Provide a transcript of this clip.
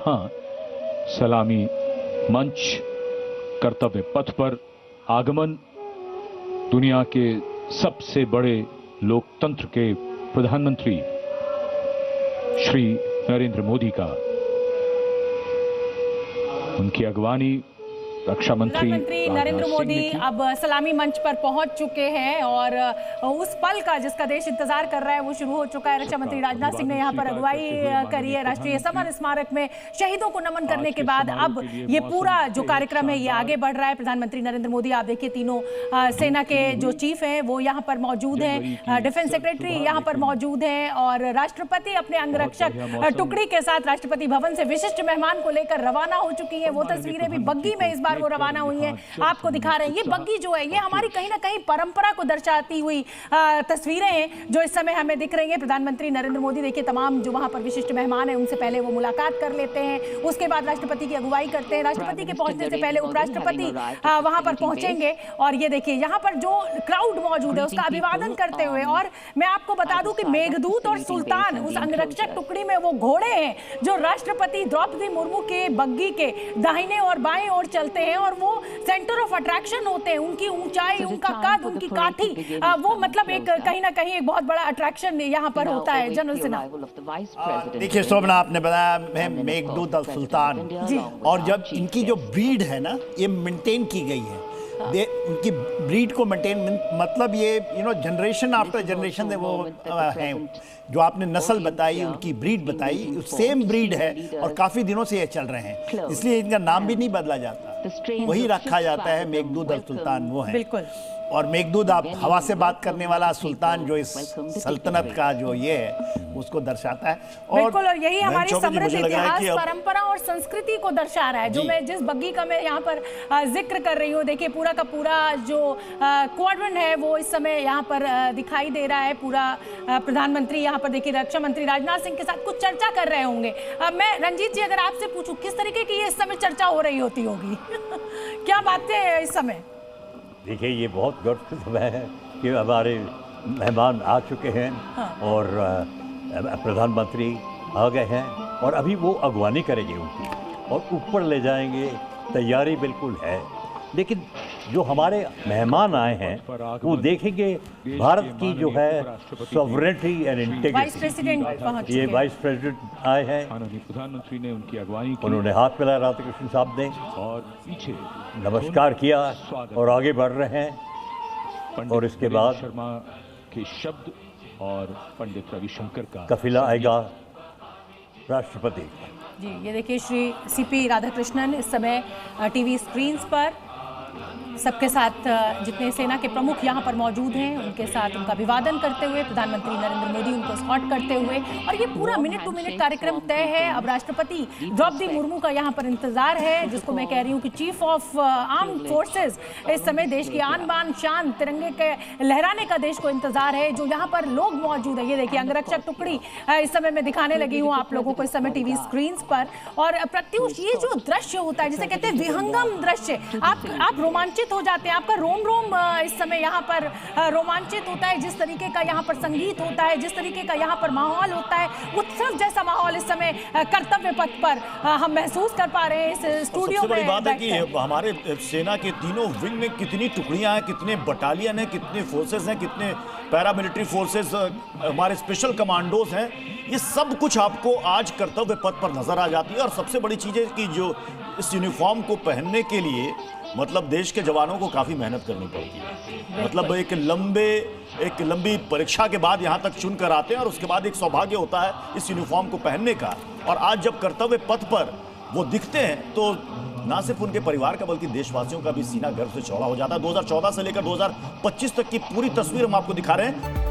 यहाँ सलामी मंच कर्तव्य पथ पर आगमन दुनिया के सबसे बड़े लोकतंत्र के प्रधानमंत्री श्री नरेंद्र मोदी का, उनकी अगवानी रक्षा मंत्री प्रधानमंत्री नरेंद्र मोदी अब सलामी मंच पर पहुंच चुके हैं और उस पल का जिसका देश इंतजार कर रहा है वो शुरू हो चुका है। रक्षा मंत्री राजनाथ सिंह ने यहां पर अगुवाई करी है। राष्ट्रीय समर स्मारक में शहीदों को नमन करने के बाद अब ये पूरा जो कार्यक्रम है ये आगे बढ़ रहा है। प्रधानमंत्री नरेंद्र मोदी, आप देखिए, तीनों सेना के जो चीफ हैं वो यहाँ पर मौजूद हैं, डिफेंस सेक्रेटरी यहाँ पर मौजूद हैं और राष्ट्रपति अपने अंगरक्षक टुकड़ी के साथ राष्ट्रपति भवन से विशिष्ट मेहमान को लेकर रवाना हो चुकी है। वो तस्वीरें भी बग्गी में इस बार वो रवाना हुई है, आपको दिखा रहे हैं। ये बग्गी जो है ये हमारी कहीं ना कहीं परंपरा को दर्शाती हुई तस्वीरें हैं जो इस समय हमें दिख रही हैं। प्रधानमंत्री नरेंद्र मोदी देखिए तमाम जो वहां पर विशिष्ट मेहमान हैं उनसे पहले वो मुलाकात कर लेते हैं, उसके बाद राष्ट्रपति की अगुवाई करते हैं। राष्ट्रपति के पहुंचने से पहले उपराष्ट्रपति वहां पर पहुंचेंगे और ये देखिए यहाँ पर जो क्राउड मौजूद है उसका अभिवादन करते हुए। और मैं आपको बता दूं कि मेघदूत और सुल्तान उस अंगरक्षक टुकड़ी में वो घोड़े हैं जो राष्ट्रपति द्रौपदी मुर्मू के बग्गी के दाहिने और बाएं ओर चलते हैं और वो सेंटर ऑफ अट्रैक्शन होते हैं। उनकी ऊंचाई, उनका कद, उनकी काठी, वो मतलब एक कहीं ना कहीं एक बहुत बड़ा अट्रैक्शन यहाँ पर होता है। जनरल सिन्हा, देखिए शोभना, आपने बताया मेघदूत और सुल्तान, और जब इनकी जो ब्रीड है ना ये मेंटेन की गई है, उनकी ब्रीड को मेंटेन मतलब ये जनरेशन आफ्टर जनरेशन वो हैं। जो आपने नस्ल बताई, उनकी ब्रीड बताई, सेम ब्रीड है और काफी दिनों से ये चल रहे हैं, इसलिए इनका नाम भी नहीं बदला जाता, वही रखा जाता है। मेघदूत और सुल्तान वो है। बिल्कुल। और मेघदूत आप हवा से बात करने वाला, सुल्तान जो इस सल्तनत का जो ये है उसको दर्शाता है। और बिल्कुल, और यही हमारी समृद्ध इतिहास, परंपरा और संस्कृति को दर्शा रहा है। जो मैं जिस बग्गी का मैं यहाँ पर जिक्र कर रही हूँ, देखिए पूरा का पूरा जो क्वाड्रन है वो इस समय यहाँ पर दिखाई दे रहा है। पूरा प्रधानमंत्री यहाँ पर देखिए रक्षा मंत्री राजनाथ सिंह के साथ कुछ चर्चा कर रहे होंगे। मैं रंजीत जी अगर आपसे पूछूं किस तरीके की ये इस समय चर्चा हो रही होती होगी क्या बातें हैं इस समय? देखिए ये बहुत गर्व का समय है कि हमारे मेहमान आ चुके हैं। हाँ। और प्रधानमंत्री आ गए हैं और अभी वो अगवानी करेंगे उनकी और ऊपर ले जाएंगे, तैयारी बिल्कुल है। लेकिन जो हमारे मेहमान आए हैं वो देखेंगे भारत की जो है सॉवरेनिटी एंड इंटीग्रिटी। ये वाइस प्रेसिडेंट आए हैं, प्रधानमंत्री ने उनकी अगवानी की, उन्होंने हाथ मिलाया राधा कृष्ण साहब ने और पीछे नमस्कार किया और आगे बढ़ रहे हैं। और इसके बाद शर्मा के शब्द और पंडित रविशंकर का कफिला आएगा राष्ट्रपति जी। ये देखिए श्री सीपी राधाकृष्णन इस समय टीवी स्क्रीन्स पर सबके साथ जितने सेना के प्रमुख यहाँ पर मौजूद हैं उनके साथ उनका अभिवादन करते हुए प्रधानमंत्री नरेंद्र मोदी उनको स्कॉट करते हुए। और ये पूरा मिनट टू मिनट कार्यक्रम तय है। अब राष्ट्रपति द्रौपदी मुर्मू का यहाँ पर इंतजार है, जिसको मैं कह रही हूँ कि चीफ ऑफ आर्म फोर्सेस इस समय देश की आन बान शान तिरंगे के लहराने का देश को इंतजार है। जो यहाँ पर लोग मौजूद है, ये देखिए अंगरक्षक टुकड़ी इस समय मैं दिखाने लगी हूँ आप लोगों को इस समय टीवी स्क्रीन पर। और प्रत्युष ये जो दृश्य होता है जिसे कहते हैं विहंगम दृश्य, आप रोमांचित हो जाते हैं, आपका रोम रोम इस समय यहाँ पर रोमांचित होता है। जिस तरीके का यहाँ पर संगीत होता है, जिस तरीके का यहाँ पर माहौल होता है, उत्सव जैसा माहौल इस समय कर्तव्य पथ पर हम महसूस कर पा रहे हैं इस स्टूडियो में। बड़ी बात है कि हमारे सेना के तीनों विंग में कितनी टुकड़ियां हैं, कितने बटालियन हैं, कितने फोर्सेस हैं, कितने पैरामिलिट्री फोर्सेस, हमारे स्पेशल कमांडोज हैं, ये सब कुछ आपको आज कर्तव्य पथ पर नजर आ जाती है। और सबसे बड़ी चीज है कि जो इस यूनिफॉर्म को पहनने के लिए मतलब देश के जवानों को काफी मेहनत करनी पड़ती है। मतलब एक लंबी परीक्षा के बाद यहाँ तक चुनकर आते हैं और उसके बाद एक सौभाग्य होता है इस यूनिफॉर्म को पहनने का। और आज जब कर्तव्य पथ पर वो दिखते हैं तो ना सिर्फ उनके परिवार का बल्कि देशवासियों का भी सीना गर्व से चौड़ा हो जाता है। 2014 से लेकर 2025 तक की पूरी तस्वीर हम आपको दिखा रहे हैं।